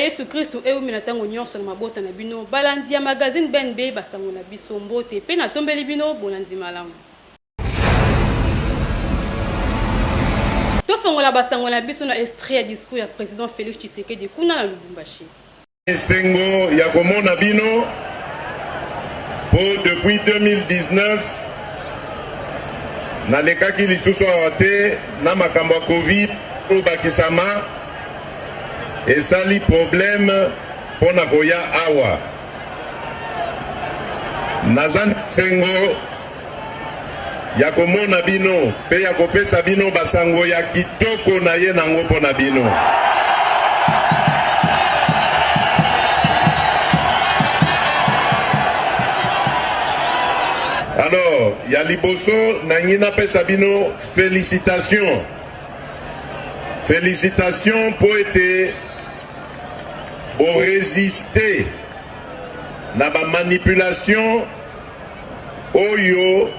Yesu Kristo eumina tango nyonso na mabota na bino balanzi ya magazine BNB basango na biso mbote pe na tombeli bino bolanzi malamu. Tofongola basango na biso na extrait ya discours ya président Félix Tshisekedi kuna na Lubumbashi. Esengo ya komona bino depuis 2019 na lekaki lisusu awate na makambo ya Covid o bakisama esali problème pona koya awa nazan sengo ya komona bino pe ya kopesa bino basango ya kitoko na ye nango pona bino. Alors ya liboso na ngina pesa bino félicitations pour être pour résister na ba manipulation oyo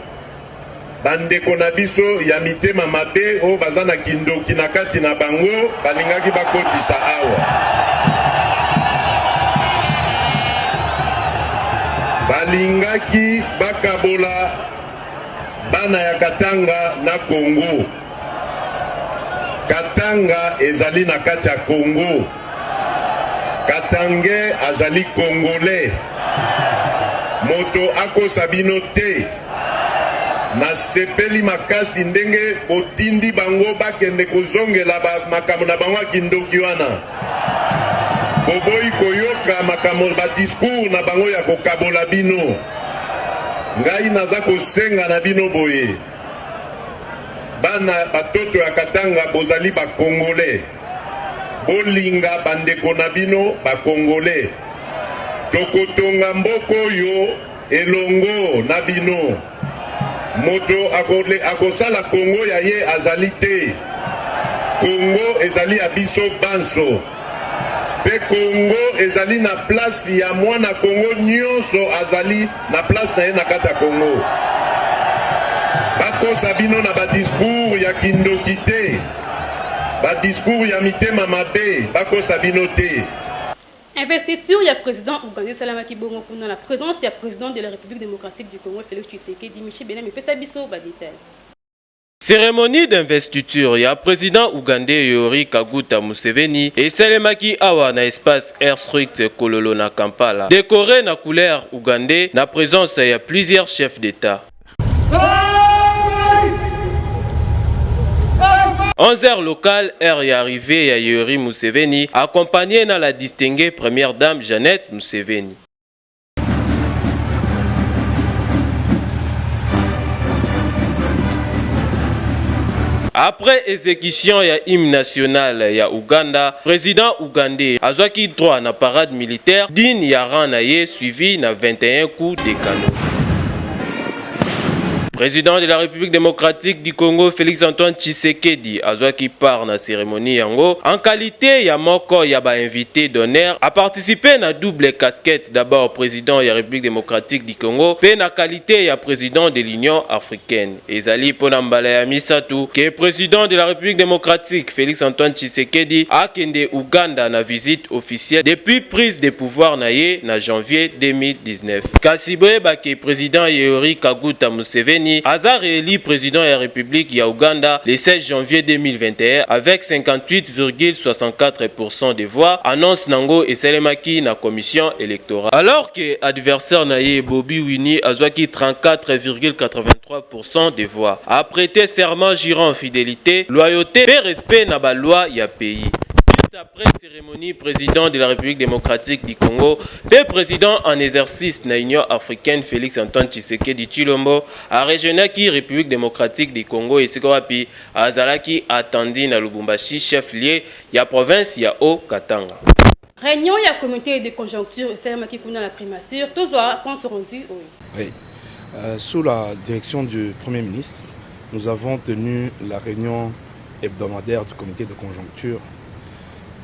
bandeko na biso ya mitema mabe o bazana kindoki na kati na bango balingaki bakotisa awa balingaki bakabola bana ya Katanga na Congo. Katanga ezali na kati ya Congo. Katange azali Congolais. Moto ako sabino te. Na sepeli makasi ndenge botindi bango bakende kozongela makambo na bango kindoki wana. Boboyi koyoka makambo ba discours na bango ya kokabola bino. Ngai naza kosenga na bino boye. Bana batoto ya Katanga bozali ba Congolais. Bolinga bandeko na bino ba Congolais. Tokotonga mboko yo elongo na bino. Moto akosala Congo ya ye azali te. Congo ezali abiso banso. Pe Congo ezali na place ya mwana Congo nyonso azali na place na ye na kata Congo. Bako sabino na ba discours ya kindoki te. Ba discours ya mitema mabe bako sabino te. Investiture ya président Ougandais Salamaki Bongo kuna la présence ya président de la République démocratique du Congo Félix Tshisekedi Michel Benem pesa biso ba détail. Cérémonie d'investiture ya président ougandais Yoweri Kaguta Museveni et Salemaki awa na espace Airstrict Kololo na Kampala. Décoré na couleur ougandais na présence ya plusieurs chefs d'État. 11h locale, heure y arrivée à Yoweri Museveni, accompagné dans la distinguée première dame Jeannette Museveni. Après exécution ya hymne national ya Ouganda, président ougandais azwaki droit na parade militaire digne ya rang na ye suivi na 21 coups de canon. Président de la République démocratique du Congo, Félix-Antoine Tshisekedi, azwaki part na cérémonie yango en qualité ya moko ya ba invité d'honneur a participé na double casquette, d'abord président de la République démocratique du Congo, puis na qualité ya président de l'Union africaine. Ezali pona mbala ya misatu que président de la République démocratique Félix-Antoine Tshisekedi a kende Ouganda na visite officielle depuis prise de pouvoir na ye na janvier 2019. Kasiboye bake président Yoweri Kaguta Museveni Aza réélu président de la République ya Ouganda le 16 janvier 2021 avec 58,64% des voix, annonce Nango et Salemaki na commission électorale. Alors que adversaire naye Bobi Wine azwaki 34,83% des voix. A prêté serment jurant fidélité, loyauté et respect na ba loi ya pays. Après cérémonie, président de la République démocratique du Congo, le président en exercice de l'Union africaine Félix-Antoine Tshisekedi Tshilombo a rejoint la République démocratique du Congo et Sikorapi Azalaki attendu na Lubumbashi, chef-lieu de la province ya Haut-Katanga. Réunion ya comité de conjoncture et Salamaki kuna la primature, tous doivent compte rendu. Oui. Sous la direction du Premier ministre, nous avons tenu la réunion hebdomadaire du comité de conjoncture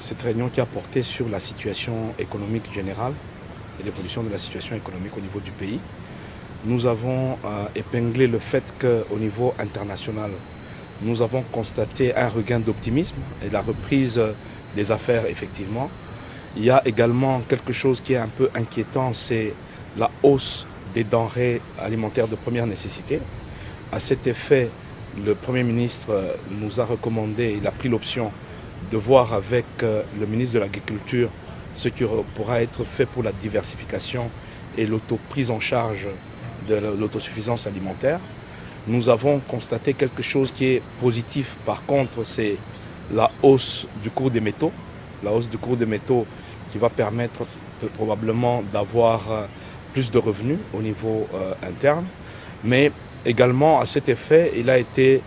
cette réunion qui a porté sur la situation économique générale et l'évolution de la situation économique au niveau du pays. Nous avons épinglé le fait qu'au niveau international, nous avons constaté un regain d'optimisme et la reprise des affaires, effectivement. Il y a également quelque chose qui est un peu inquiétant, c'est la hausse des denrées alimentaires de première nécessité. À cet effet, le Premier ministre nous a recommandé, il a pris l'option de voir avec le ministre de l'Agriculture ce qui pourra être fait pour la diversification et l'autoprise en charge de l'autosuffisance alimentaire. Nous avons constaté quelque chose qui est positif, par contre, c'est la hausse du cours des métaux. La hausse du cours des métaux qui va permettre probablement d'avoir plus de revenus au niveau interne. Mais également, à cet effet, il a été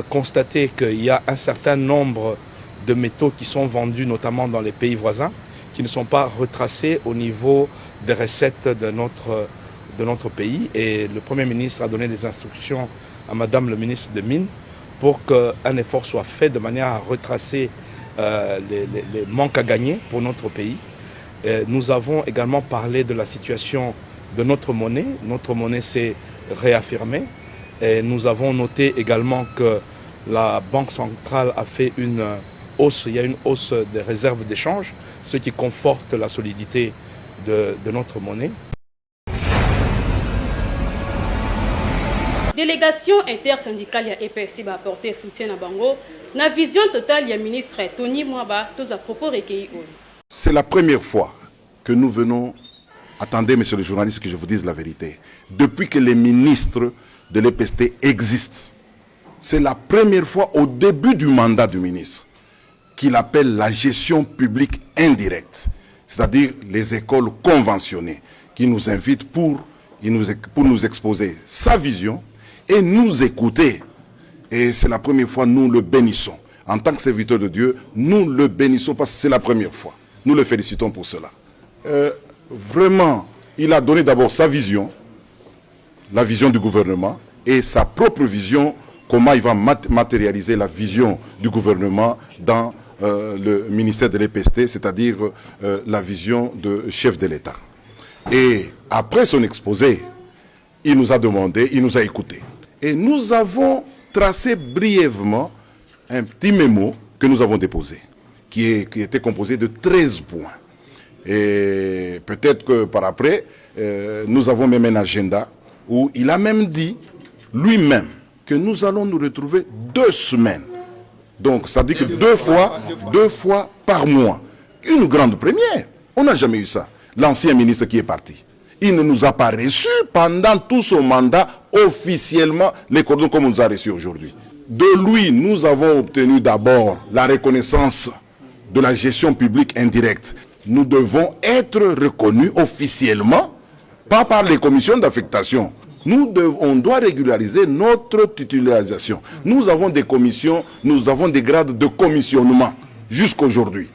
constaté qu'il y a un certain nombre de métaux qui sont vendus, notamment dans les pays voisins, qui ne sont pas retracés au niveau des recettes de notre pays. Et le Premier ministre a donné des instructions à Madame le ministre des Mines pour qu'un effort soit fait de manière à retracer les manques à gagner pour notre pays. Et nous avons également parlé de la situation de notre monnaie. Notre monnaie s'est réaffirmée. Et nous avons noté également que la Banque centrale a fait une hausse, il y a une hausse des réserves d'échange, ce qui conforte la solidité de notre monnaie. Délégation intersyndicale à EPST va apporter soutien à Bango. La vision totale du ministre Tony Mwaba, tous à propos recueillis. C'est la première fois que nous venons, attendez monsieur le journaliste que je vous dise la vérité, depuis que les ministres de l'EPST existent, c'est la première fois au début du mandat du ministre qu'il appelle la gestion publique indirecte, c'est-à-dire les écoles conventionnées, qui nous invitent pour nous exposer sa vision et nous écouter. Et c'est la première fois, nous le bénissons. En tant que serviteur de Dieu, nous le bénissons parce que c'est la première fois. Nous le félicitons pour cela. Vraiment, il a donné d'abord sa vision, la vision du gouvernement, et sa propre vision, comment il va matérialiser la vision du gouvernement dans le ministère de l'EPST, c'est-à-dire la vision de chef de l'État. Et après son exposé, il nous a demandé, il nous a écoutés. Et nous avons tracé brièvement un petit mémo que nous avons déposé, qui était composé de 13 points. Et peut-être que par après, nous avons même un agenda où il a même dit lui-même que nous allons nous retrouver 2 semaines. Donc, ça dit que deux fois par mois. Une grande première. On n'a jamais eu ça. L'ancien ministre qui est parti, il ne nous a pas reçus pendant tout son mandat officiellement les cordons comme on nous a reçus aujourd'hui. De lui, nous avons obtenu d'abord la reconnaissance de la gestion publique indirecte. Nous devons être reconnus officiellement, pas par les commissions d'affectation. On doit régulariser notre titularisation. Nous avons des commissions, nous avons des grades de commissionnement jusqu'aujourd'hui.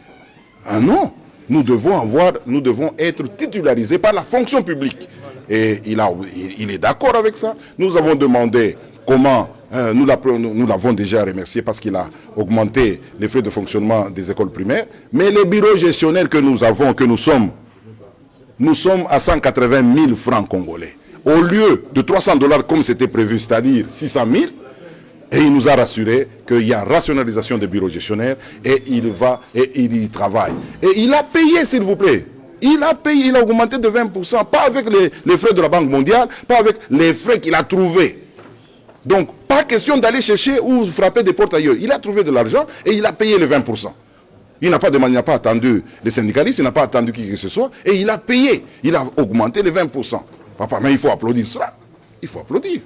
Ah non, nous devons être titularisés par la fonction publique. Et il est d'accord avec ça. Nous avons demandé comment, nous l'avons déjà remercié parce qu'il a augmenté les frais de fonctionnement des écoles primaires. Mais les bureaux gestionnaires que nous avons, nous sommes à 180 000 francs congolais. Au lieu de 300 $ comme c'était prévu, c'est-à-dire 600 000, et il nous a rassuré qu'il y a rationalisation des bureaux gestionnaires et il y travaille. Et il a payé, s'il vous plaît. Il a payé, il a augmenté de 20%, pas avec les frais de la Banque mondiale, pas avec les frais qu'il a trouvés. Donc, pas question d'aller chercher ou frapper des portes ailleurs. Il a trouvé de l'argent et il a payé les 20%. Il n'a pas attendu les syndicalistes, il n'a pas attendu qui que ce soit, et il a payé. Il a augmenté les 20%. Papa, mais il faut applaudir cela. Il faut applaudir.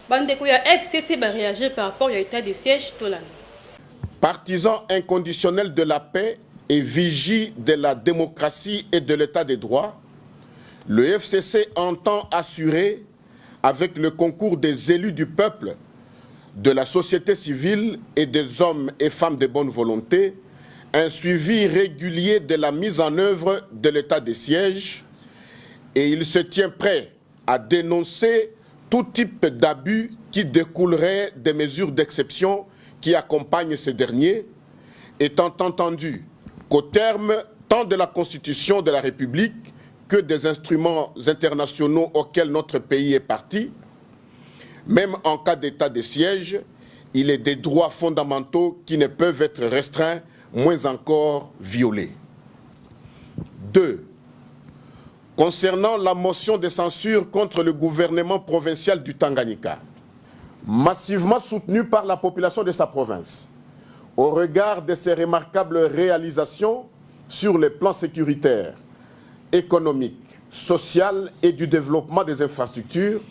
Bandeko ya FCC va réagir par rapport à l'état de siège Tolan. Partisan inconditionnel de la paix et vigie de la démocratie et de l'état de droit, le FCC entend assurer, avec le concours des élus du peuple, de la société civile et des hommes et femmes de bonne volonté, un suivi régulier de la mise en œuvre de l'état de siège, et il se tient prêt à dénoncer tout type d'abus qui découlerait des mesures d'exception qui accompagnent ces derniers, étant entendu qu'au terme tant de la Constitution de la République que des instruments internationaux auxquels notre pays est parti, même en cas d'état de siège, il est des droits fondamentaux qui ne peuvent être restreints, moins encore violés. 2. Concernant la motion de censure contre le gouvernement provincial du Tanganyika, massivement soutenu par la population de sa province, au regard de ses remarquables réalisations sur les plans sécuritaires, économiques, social et du développement des infrastructures,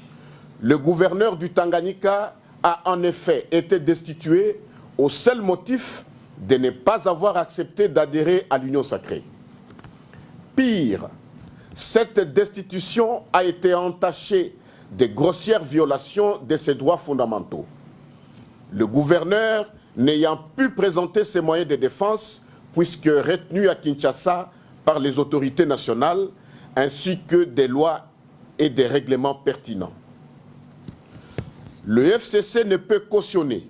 le gouverneur du Tanganyika a en effet été destitué au seul motif de ne pas avoir accepté d'adhérer à l'Union sacrée. Pire, cette destitution a été entachée de grossières violations de ses droits fondamentaux. Le gouverneur n'ayant pu présenter ses moyens de défense puisque retenu à Kinshasa par les autorités nationales ainsi que des lois et des règlements pertinents. Le FCC ne peut cautionner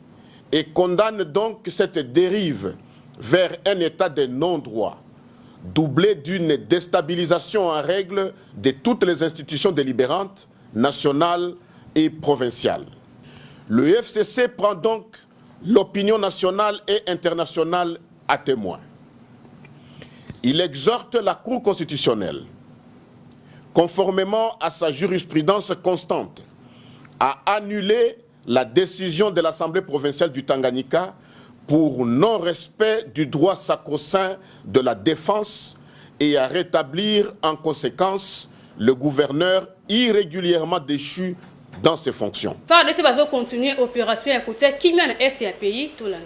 et condamne donc cette dérive vers un état de non-droit, doublé d'une déstabilisation en règle de toutes les institutions délibérantes, nationales et provinciales. Le FCC prend donc l'opinion nationale et internationale à témoin. Il exhorte la Cour constitutionnelle, conformément à sa jurisprudence constante, à annuler la décision de l'Assemblée provinciale du Tanganyika pour non-respect du droit sacro-saint de la défense et à rétablir en conséquence le gouverneur irrégulièrement déchu dans ses fonctions. FARDC va continuer l'opération à côté qui mène est et à pays tout l'année.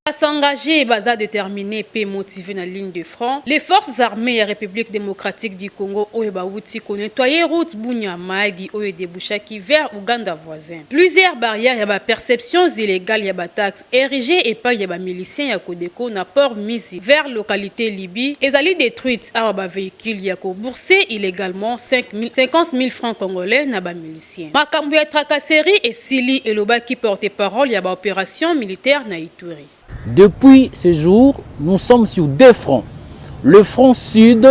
À s'engager et à déterminer et motiver dans la ligne de front, les forces armées de la République démocratique du Congo ont nettoyé route Bunya Magi ou Debouchaki vers Ouganda voisin. Plusieurs barrières, il y a perceptions illégales, il y a taxes érigées et pas il y a miliciens, il y a Kodeko, n'a port mis vers localité Libye. Et allées détruites à véhicules, il y a boursé illégalement 50 000 francs congolais n'a pas miliciens. Makambu ya tracasserie et Sili et Loba qui portent parole, il y a opération militaire na Ituri. Depuis ce jour, nous sommes sur deux fronts. Le front sud,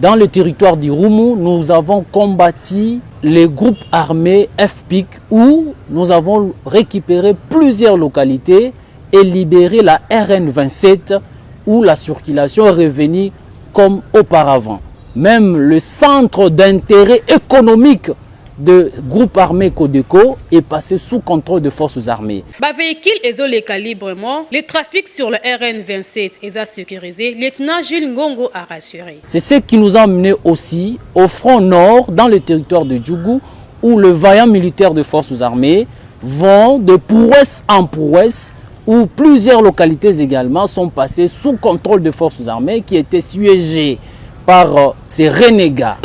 dans le territoire du Roumu, nous avons combattu les groupes armés FPIC où nous avons récupéré plusieurs localités et libéré la RN27 où la circulation est revenue comme auparavant. Même le centre d'intérêt économique de groupe armé Codeco est passé sous contrôle de forces armées. Ba véhicule et les calibrement, le trafic sur le RN27 est sécurisé, lieutenant Jules Ngongo a rassuré. C'est ce qui nous a amené aussi au front nord, dans le territoire de Djougou, où le vaillant militaire de forces armées vont de prouesse en prouesse, où plusieurs localités également sont passées sous contrôle de forces armées qui étaient siégées par ces renégats.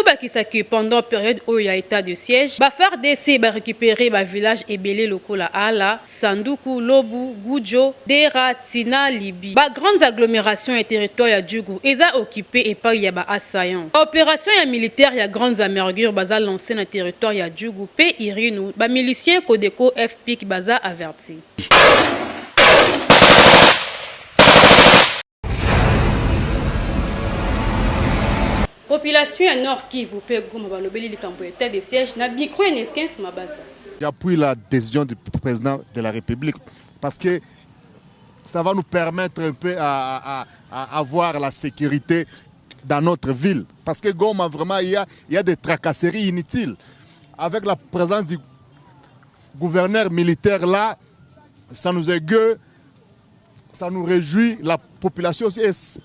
Pendant la période où il y a état de siège, FARDC va récupérer le village et belé locaux la Ala, Sanduku, Lobu, Goudjo, Dera, Tina, Libye. Les grandes agglomérations et territoires à Djougou, ils ont occupé et pas il y a assaillants. Opération militaire, il y a grandes amergures, baza lancé dans le territoire à Djougou, P. Irinu, miliciens Codeco, FPIC, baza averti. Population à Nord Kivu, des sièges, j'appuie la décision du président de la République parce que ça va nous permettre un peu à avoir la sécurité dans notre ville. Parce que Goma, vraiment, il y a des tracasseries inutiles. Avec la présence du gouverneur militaire là, ça nous égueule, ça nous réjouit. La population aussi est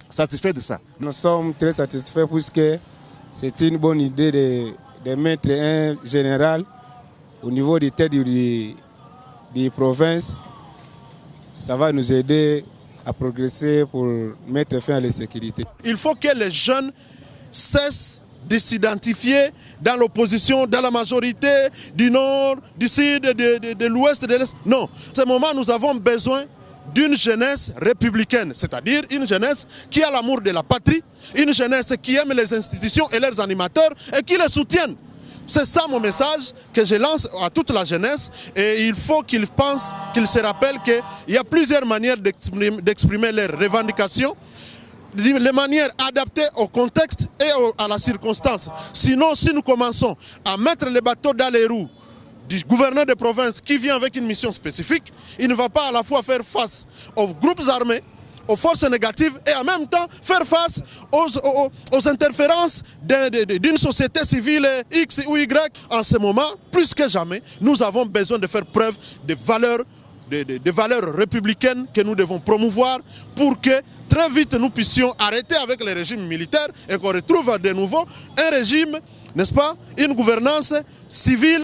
satisfait de ça. Nous sommes très satisfaits puisque c'est une bonne idée de mettre un général au niveau des têtes des provinces. Ça va nous aider à progresser pour mettre fin à la sécurité. Il faut que les jeunes cessent de s'identifier dans l'opposition, dans la majorité du nord, du sud, de l'ouest, de l'est. Non, à ce moment, nous avons besoin d'une jeunesse républicaine, c'est-à-dire une jeunesse qui a l'amour de la patrie, une jeunesse qui aime les institutions et leurs animateurs et qui les soutiennent. C'est ça mon message que je lance à toute la jeunesse et il faut qu'ils pensent, qu'ils se rappellent qu'il y a plusieurs manières d'exprimer leurs revendications, les manières adaptées au contexte et à la circonstance. Sinon, si nous commençons à mettre les bateaux dans les roues du gouverneur de province qui vient avec une mission spécifique, il ne va pas à la fois faire face aux groupes armés, aux forces négatives et en même temps faire face aux interférences d'une société civile X ou Y. En ce moment, plus que jamais, nous avons besoin de faire preuve de valeurs républicaines que nous devons promouvoir pour que très vite nous puissions arrêter avec les régimes militaires et qu'on retrouve de nouveau un régime, n'est-ce pas, une gouvernance civile.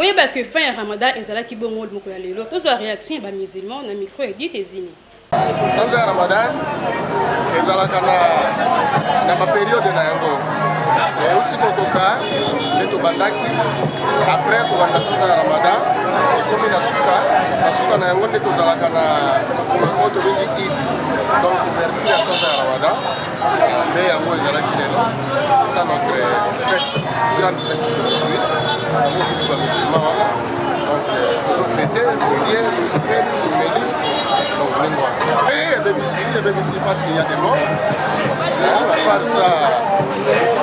Oui, bah que fin Ramadan et Zala qui bon mot beaucoup aller l'autre. Tous la réaction bah musulman na micro et dit Tezini. Sans Ramadan, et Zala kana na ma période na yango. Et uti kokoka, le to bandaki après ko banda sans Ramadan, et comme na suka na yango ne to Zala kana ko to bingi Eid. Donc ouverture sans Ramadan, mais yango Zala qui est là. C'est ça notre fête, grande fête d'aujourd'hui. Donc, nous avons fêté, prier, nous souper, nous mêler. Donc, les noirs. Et même ici, parce qu'il y a des morts. À part ça,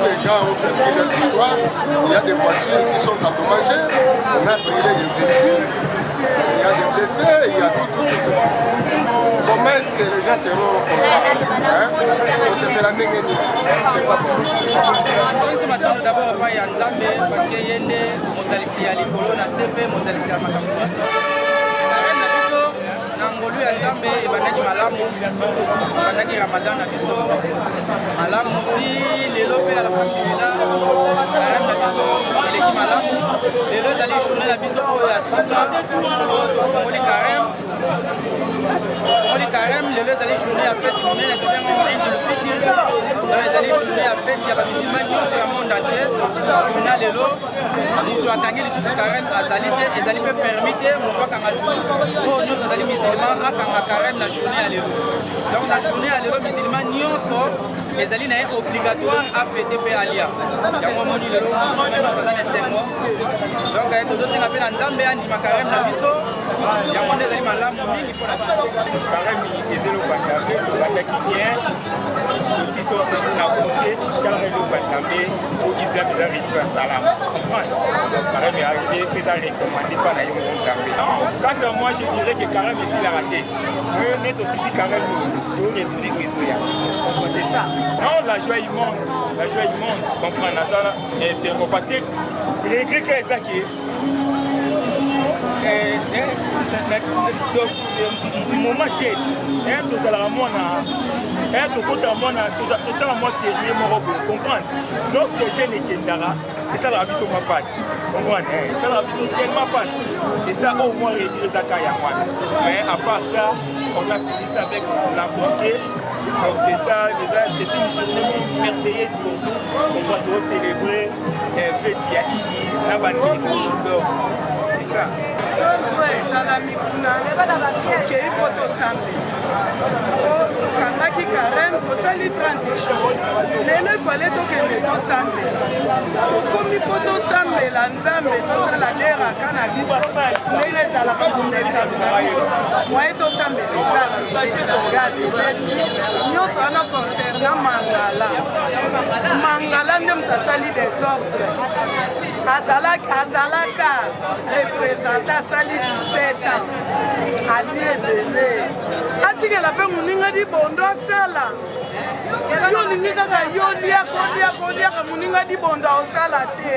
les gens ont perdu leur histoire. Il y a des voitures qui sont endommagées. On a brûlé des véhicules. Il y a des blessés, il y a tout. Comment est-ce que les gens seront c'est la même. C'est pas bon. D'abord, il y a Nzambe parce qu'il y a des Mosalisi à l'Ikolo, na CP, Mosalisi à Makamuaso. Nangolu ya Nzambe ebandaki malamu, ebandaki Ramadan na biso. Malamu ti lelo pe alhamdulillah. Carême na biso eleki malamu. Lelo ezali journée na biso oyo ya suka, oyo tofungoli carême. Carême, lelo ezali journée ya fête monene tobenga Eid al-Fitr. Donc ezali journée ya fête ya bamizima nyonso ya monde entier. Journée lelo moto akangi lisusu carême azali te ezali pe permis te moto akanga oyo nyonso azali musulman akanga carême na journée ya lelo. Donc na journée ya lelo musulman nyonso ezali na ye obligatoire à fêter pe alia. Yango moni lelo azali na 5 mois. Donc tozosenga pe na Nzambe andima carême na biso. Yango nde ezali malamu mingi mpona biso. Carême ezelo banzambe tobandaki bien aussi so na côté kalelo banzambe au islam eza ritu ya salama. Carême est arrivé puis ça recommandé par na yo nzambe. Quant à moi je dirais que carême ici la raté. Net aussi si carême pour résoudre Kristoya. C'est ça. Non, la joie immonde, comprendre ça et c'est parce que regret que ça qui moment j'ai tout à la mona tout à moi sérieux mon comprendre lorsque j'ai les kendara et ça la vie sur ma passe comprendre ça la vie sur tellement passe c'est ça au moins réduire ça kaya moi mais à part ça on a fini ça avec la bonté donc c'est ça déjà c'est une journée merveilleuse pour nous on va tous célébrer fête ya Idi na bandi donc c'est ça salami kuna tokei po tosambe po tokangaki carême tosali 30 jours lelo efale tokende tosambe tokomi po tosambela Nzambe tosala deraka na biso ndenge ezalaka komesambe na biso moye tosambela ezala gazi ebeti nyonso wana concerna mangala nde moto asali desordre azalaka représentant asali 17 ans ali ebele atikela mpe moninga dibondo asala yo olingi kaka yo koliaka moninga dibondo osala te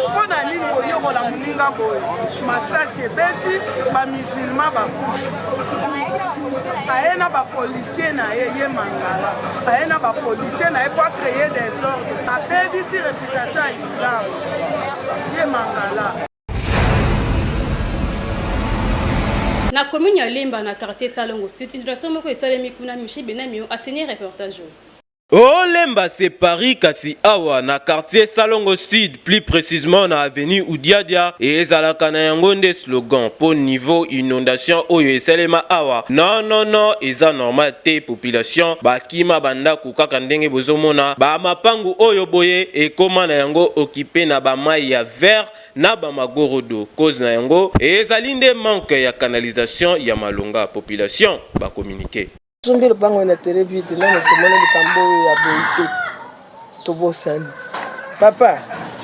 mpo na nini konyokola moninga boye masasi ebeti bamisilma bakufi aye na bapolisier na ye mangala aye na bapolisier na ye po acreye desordre abebisi réputation ya islam ye mangala. Na commune ya Lemba na quartier Salongo Sud, une relation moko esalemi kuna Michi Benamio a signé reportage. Olemba c'est Paris kasi awa na quartier Salongo Sud, plus précisément na avenue Oudiadia et ezalaka na yango nde slogan pour niveau inondation oyo esalema awa. Non, eza normal te population bakima banda kukaka ndenge bozomona ba mapangu oyo boye ekoma na yango occupé na ba mai ya vert na ba magorodo cause na yango ezali nde manque ya canalisation ya malonga population ba communiquer. Sombi le bango na télé vite na motomona likambo ya bonté to bosani papa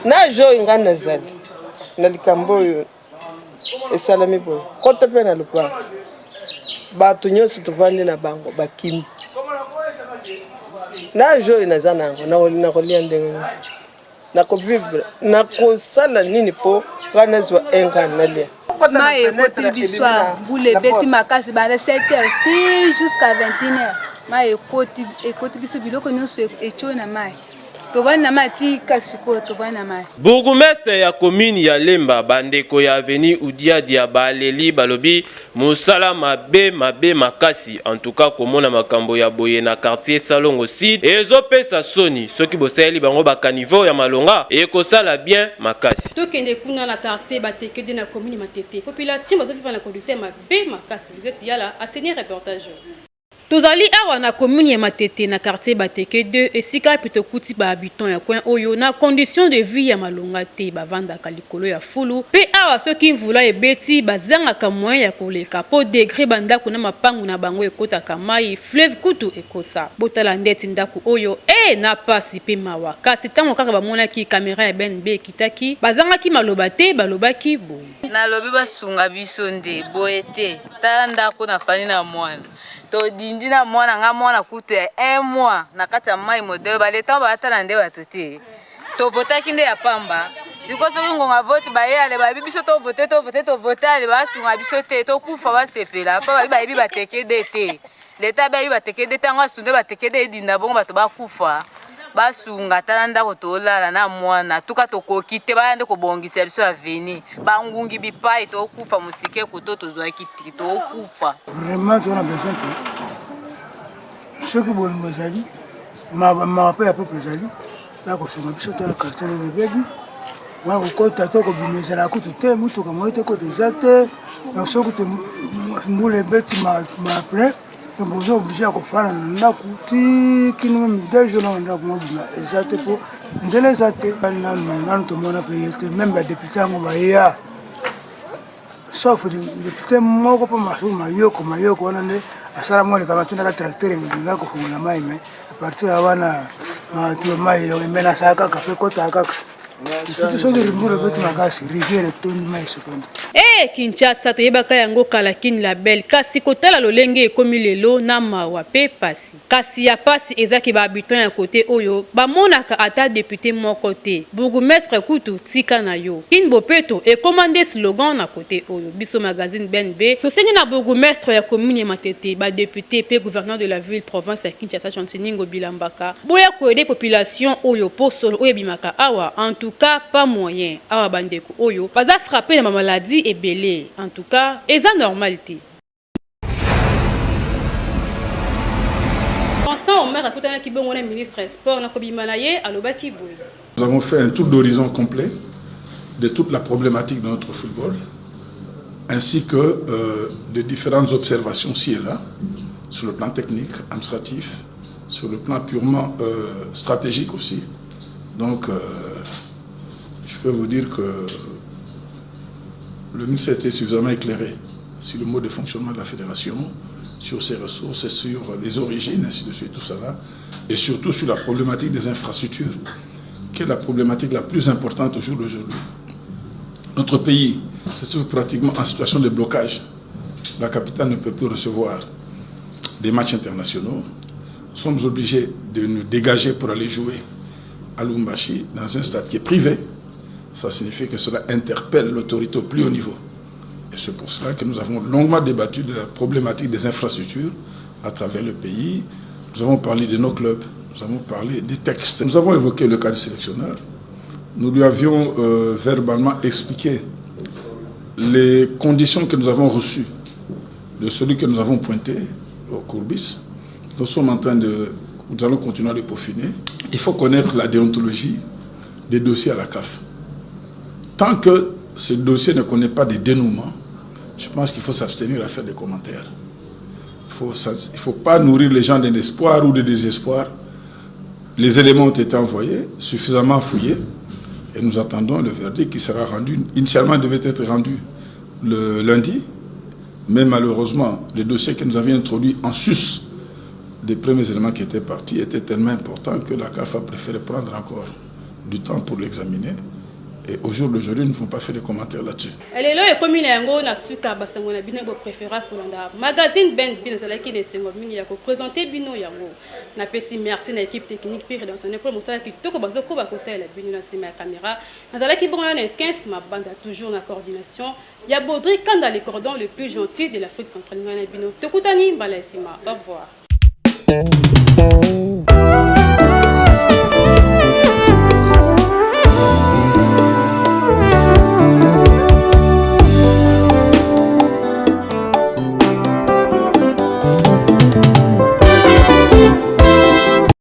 na jo inga nazali na likambo yo esalami bo kota pe na lupa bato nyonso tovandi na bango bakimi na jo inazana ngo na kolia ndenge na ko vivre na ko sala nini po kana zwa enga na lia ma ekoti bisoir boule beti makasi bana 7h jusqu'à 21h ma ekoti biso biloko nyonso echo na mai tovani na mai ti kasiko tovani na mai. Bourgmestre ya commune ya Lemba bandeko ya avenue Oudiadia baleli balobi musala mabe makasi en tout cas komona makambo ya boye na quartier Salongo Sud ezopesa soni soki boseli bango bakanivo ya malonga ekosala bien makasi. Tokende kuna na quartier bateke de na commune Matete population bazoviva na condition mabe makasi. Vous êtes yala assaini reportage. Tozali awa na commune ya Matete na quartier Bateke 2 esika pito kuti ba habitants ya coin oyo na condition de vie ya malonga te bavanda kalikolo ya fulu pe awa soki mvula ebeti bazanga ka moyen ya koleka po degré banda kuna mapangu na bango ekota kamai fleuve kutu ekosa botala ndeti ndaku oyo na pasi pe mawa kasi tango kaka bamona ki caméra ya BNB kitaki bazanga ki maloba te balobaki boye na lobi basunga biso nde boye te tala ndako na fani na mwana to dindi na mwana nga mwana kutu ya 1 mois na kati ya mai modele baleta batala nde bato te to votaki nde ya pamba siko soki ngonga vote bayale bayebi biso to vote ale basunga biso te tokufa basepela mpo bayebi bateke de te leta bayebi bateke de ntango asunde bateke de edinda bongo bato bakufa basunga tala ndako tolala na mwana tuka tokoki te bayande kobongisa biso aveni bangungi bipai tokufa musike koto tozwaki te tokufa vraiment tona besoin que soki bolingo ezali mape ya peuple ezali bakosunga biso tala quartier nenge bebi wana kokota to kobimisa na kutu te mutuka moyo te kota eza te donc soki te mbula ebeti maplein donc boza oblige ya kofana na ndako ti kini meme 2 jours na ndako mobima eza te mpo nzela eza te nanu tomona mpe ye te meme badepute yango bayeya sauf depute moko mpo masuku mayoko wana nde asala moleka matundaka tracteur emelinga kofungola mai me apartir ya wana matilo mai emena asala kaka mpe kotaka kaka surtout soki rimbula ebeti makasi riviere etondi mai esokondi. Kinshasa toyebaka yango kalakini label kasi kotala lolenge ekomi lelo na mawa pe pasi kasi ya pasi ezaki ba habitants ya kote oyo bamonaka ata député moko te bourgmestre kutu tika na yo kinbo peto ekomande slogan na kote oyo biso magazine BNB tosengi na bourgmestre ya commune ya Matete ba député pe gouverneur de la ville province ya Kinshasa Chantiningo Bilambaka boya ko aider population oyo posolo oyo bimaka awa en tout cas pas moyen awa bandeko oyo baza frapper na maladie et belé en tout cas eza normalité. Constant Omer akutana ki bongo na ministre sport na kobimanaye alobaki boy. Nous avons fait un tour d'horizon complet de toute la problématique de notre football ainsi que de différentes observations ci et là sur le plan technique, administratif, sur le plan purement stratégique aussi. Donc je peux vous dire que le ministère était suffisamment éclairé sur le mode de fonctionnement de la fédération, sur ses ressources, sur les origines, ainsi de suite, tout ça là, et surtout sur la problématique des infrastructures, qui est la problématique la plus importante au jour d'aujourd'hui. Notre pays se trouve pratiquement en situation de blocage. La capitale ne peut plus recevoir des matchs internationaux. Nous sommes obligés de nous dégager pour aller jouer à Lubumbashi dans un stade qui est privé. Ça signifie que cela interpelle l'autorité au plus haut niveau. Et c'est pour cela que nous avons longuement débattu de la problématique des infrastructures à travers le pays. Nous avons parlé de nos clubs, nous avons parlé des textes. Nous avons évoqué le cas du sélectionneur. Nous lui avions verbalement expliqué les conditions que nous avons reçues de celui que nous avons pointé au Courbis. Nous sommes en train de nous allons continuer à le peaufiner. Il faut connaître la déontologie des dossiers à la CAF. Tant que ce dossier ne connaît pas de dénouement, je pense qu'il faut s'abstenir à faire des commentaires. Il ne faut pas nourrir les gens d'un espoir ou de désespoir. Les éléments ont été envoyés, suffisamment fouillés, et nous attendons le verdict qui sera rendu. Initialement, il devait être rendu le lundi, mais malheureusement, le dossier que nous avions introduit en sus des premiers éléments qui étaient partis était tellement important que la CAF a préféré prendre encore du temps pour l'examiner. Et au jour d'aujourd'hui, nous ne pouvons pas faire de commentaires là-dessus. Lelo ekomi na yango na suka basango na bino préféré pour landa magazine Ben Bin zalaki de sengo mingi ya ko présenter bino yango. Na pesi merci na équipe technique puis rédactionnelle pour mosala ki toko bazoko ba kosala la bino na sima caméra. Nazalaki bongo na 15 ma bande toujours na coordination. Ya Baudry Kanda les cordons le plus gentil de l'Afrique centrale na bino. Tokutani bala sima. Au revoir.